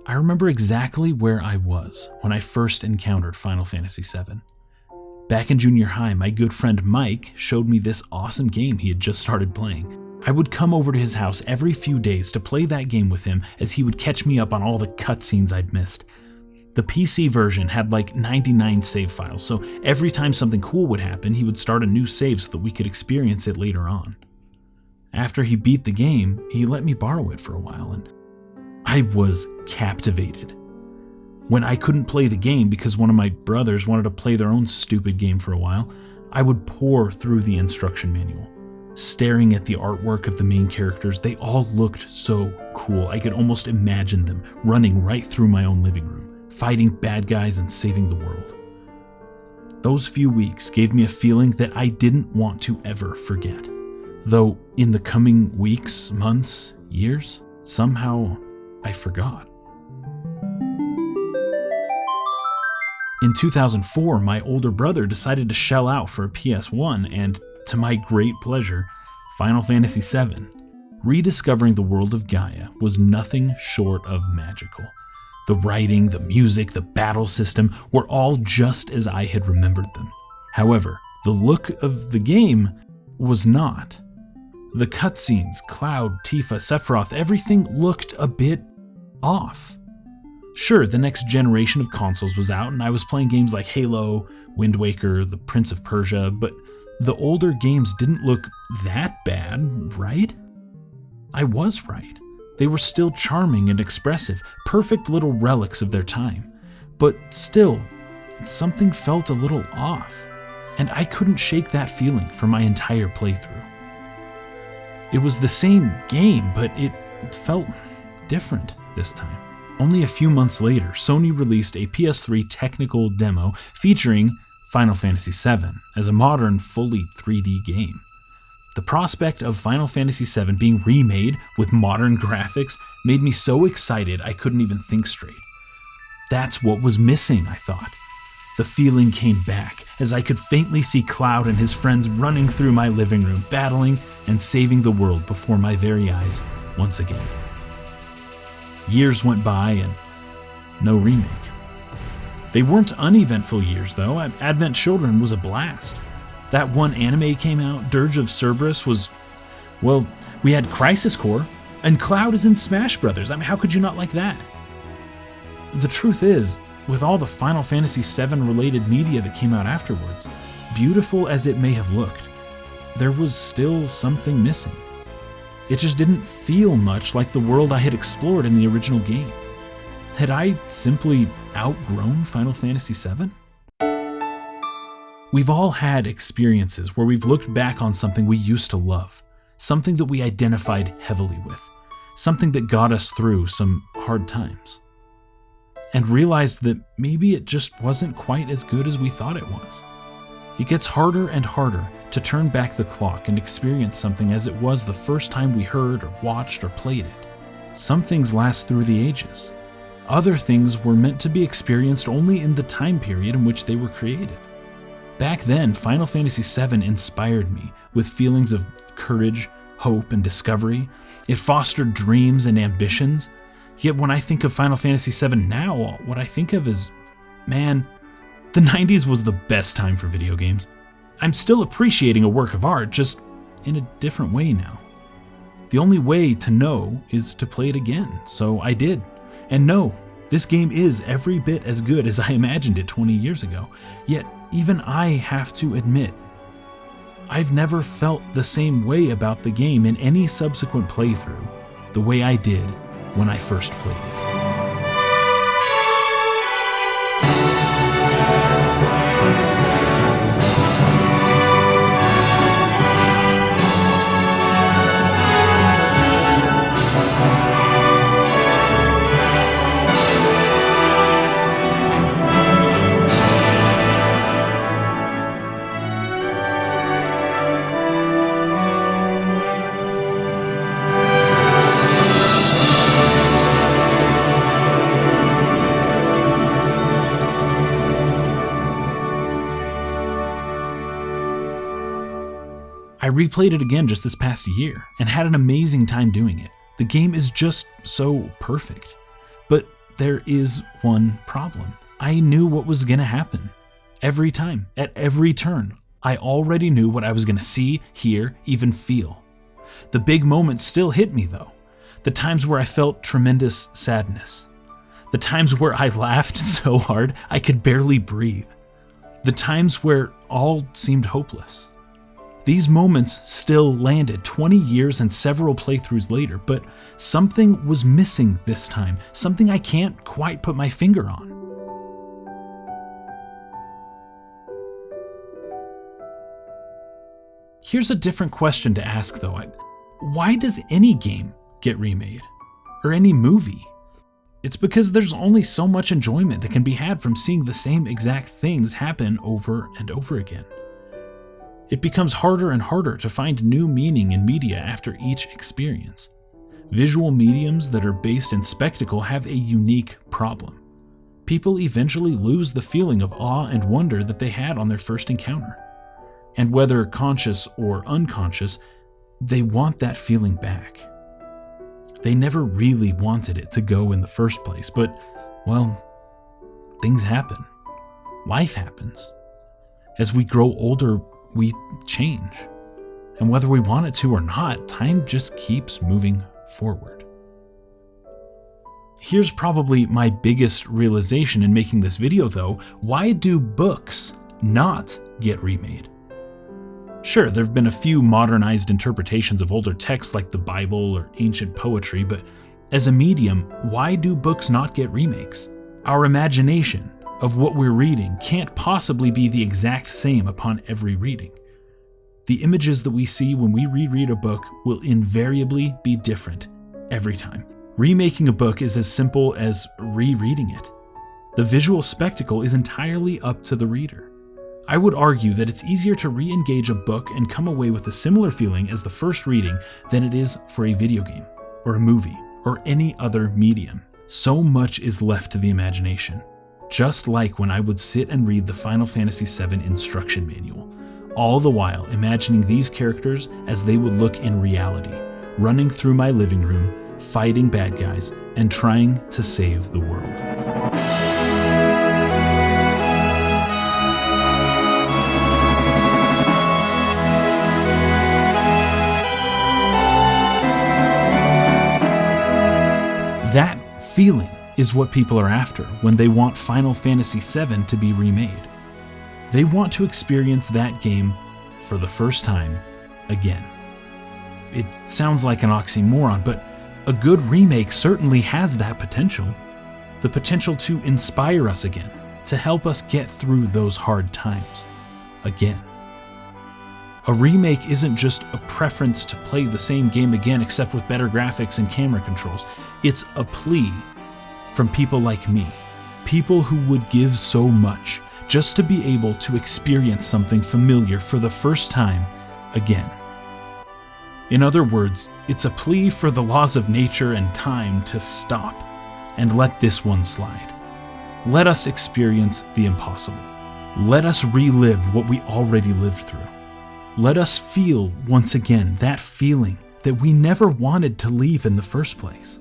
I remember exactly where I was when I first encountered Final Fantasy VII. Back in junior high, my good friend Mike showed me this awesome game he had just started playing. I would come over to his house every few days to play that game with him as he would catch me up on all the cutscenes I'd missed. The PC version had like 99 save files, so every time something cool would happen, he would start a new save so that we could experience it later on. After he beat the game, he let me borrow it for a while, and I was captivated. When I couldn't play the game because one of my brothers wanted to play their own stupid game for a while, I would pore through the instruction manual. Staring at the artwork of the main characters, they all looked so cool. I could almost imagine them running right through my own living room, fighting bad guys and saving the world. Those few weeks gave me a feeling that I didn't want to ever forget. Though in the coming weeks, months, years, somehow I forgot. In 2004, my older brother decided to shell out for a PS1 and, to my great pleasure, Final Fantasy VII. Rediscovering the world of Gaia was nothing short of magical. The writing, the music, the battle system were all just as I had remembered them. However, the look of the game was not. The cutscenes, Cloud, Tifa, Sephiroth, everything looked a bit off. Sure, the next generation of consoles was out and I was playing games like Halo, Wind Waker, The Prince of Persia, but the older games didn't look that bad, right? I was right. They were still charming and expressive, perfect little relics of their time. But still, something felt a little off, and I couldn't shake that feeling for my entire playthrough. It was the same game, but it felt different this time. Only a few months later, Sony released a PS3 technical demo featuring Final Fantasy VII as a modern, fully 3D game. The prospect of Final Fantasy VII being remade with modern graphics made me so excited I couldn't even think straight. That's what was missing, I thought. The feeling came back as I could faintly see Cloud and his friends running through my living room, battling and saving the world before my very eyes once again. Years went by and no remake. They weren't uneventful years, though. Advent Children was a blast. That one anime came out, Dirge of Cerberus, was, well, we had Crisis Core, and Cloud is in Smash Brothers. I mean, how could you not like that? The truth is, with all the Final Fantasy VII related media that came out afterwards, beautiful as it may have looked, there was still something missing. It just didn't feel much like the world I had explored in the original game. Had I simply outgrown Final Fantasy VII? We've all had experiences where we've looked back on something we used to love, something that we identified heavily with, something that got us through some hard times, and realized that maybe it just wasn't quite as good as we thought it was. It gets harder and harder to turn back the clock and experience something as it was the first time we heard or watched or played it. Some things last through the ages. Other things were meant to be experienced only in the time period in which they were created. Back then, Final Fantasy VII inspired me with feelings of courage, hope, and discovery. It fostered dreams and ambitions. Yet when I think of Final Fantasy VII now, what I think of is, man, the 90s was the best time for video games. I'm still appreciating a work of art, just in a different way now. The only way to know is to play it again, so I did. And no, this game is every bit as good as I imagined it 20 years ago. Yet, even I have to admit, I've never felt the same way about the game in any subsequent playthrough the way I did when I first played it. I replayed it again just this past year and had an amazing time doing it. The game is just so perfect. But there is one problem. I knew what was going to happen. Every time, at every turn, I already knew what I was going to see, hear, even feel. The big moments still hit me though. The times where I felt tremendous sadness. The times where I laughed so hard I could barely breathe. The times where all seemed hopeless. These moments still landed 20 years and several playthroughs later, but something was missing this time, something I can't quite put my finger on. Here's a different question to ask though. Why does any game get remade? Or any movie? It's because there's only so much enjoyment that can be had from seeing the same exact things happen over and over again. It becomes harder and harder to find new meaning in media after each experience. Visual mediums that are based in spectacle have a unique problem. People eventually lose the feeling of awe and wonder that they had on their first encounter. And whether conscious or unconscious, they want that feeling back. They never really wanted it to go in the first place, but, well, things happen. Life happens. As we grow older, we change. And whether we want it to or not, time just keeps moving forward. Here's probably my biggest realization in making this video though. Why do books not get remade? Sure, there have been a few modernized interpretations of older texts like the Bible or ancient poetry, but as a medium, why do books not get remakes? Our imagination of what we're reading can't possibly be the exact same upon every reading. The images that we see when we reread a book will invariably be different every time. Remaking a book is as simple as rereading it. The visual spectacle is entirely up to the reader. I would argue that it's easier to re-engage a book and come away with a similar feeling as the first reading than it is for a video game, or a movie, or any other medium. So much is left to the imagination. Just like when I would sit and read the Final Fantasy VII instruction manual, all the while imagining these characters as they would look in reality, running through my living room, fighting bad guys, and trying to save the world. That feeling is what people are after when they want Final Fantasy VII to be remade. They want to experience that game for the first time again. It sounds like an oxymoron, but a good remake certainly has that potential. The potential to inspire us again, to help us get through those hard times again. A remake isn't just a preference to play the same game again except with better graphics and camera controls. It's a plea from people like me, people who would give so much just to be able to experience something familiar for the first time again. In other words, it's a plea for the laws of nature and time to stop and let this one slide. Let us experience the impossible. Let us relive what we already lived through. Let us feel once again that feeling that we never wanted to leave in the first place.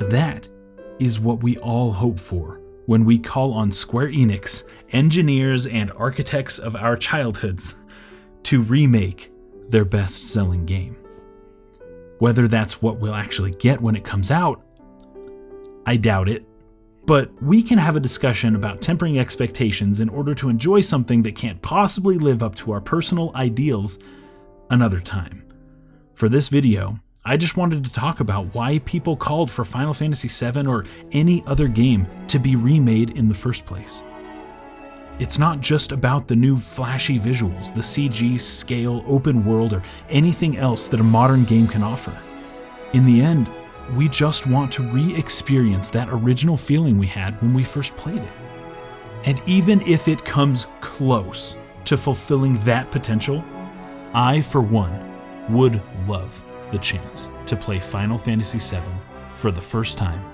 That is what we all hope for when we call on Square Enix, engineers and architects of our childhoods, to remake their best-selling game. Whether that's what we'll actually get when it comes out, I doubt it. But we can have a discussion about tempering expectations in order to enjoy something that can't possibly live up to our personal ideals another time. For this video, I just wanted to talk about why people called for Final Fantasy VII or any other game to be remade in the first place. It's not just about the new flashy visuals, the CG, scale, open world, or anything else that a modern game can offer. In the end, we just want to re-experience that original feeling we had when we first played it. And even if it comes close to fulfilling that potential, I, for one, would love the chance to play Final Fantasy VII for the first time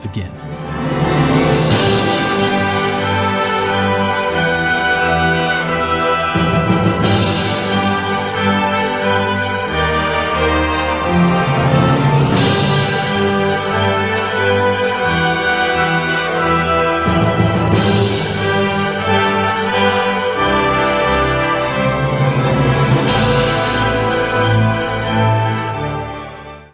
again.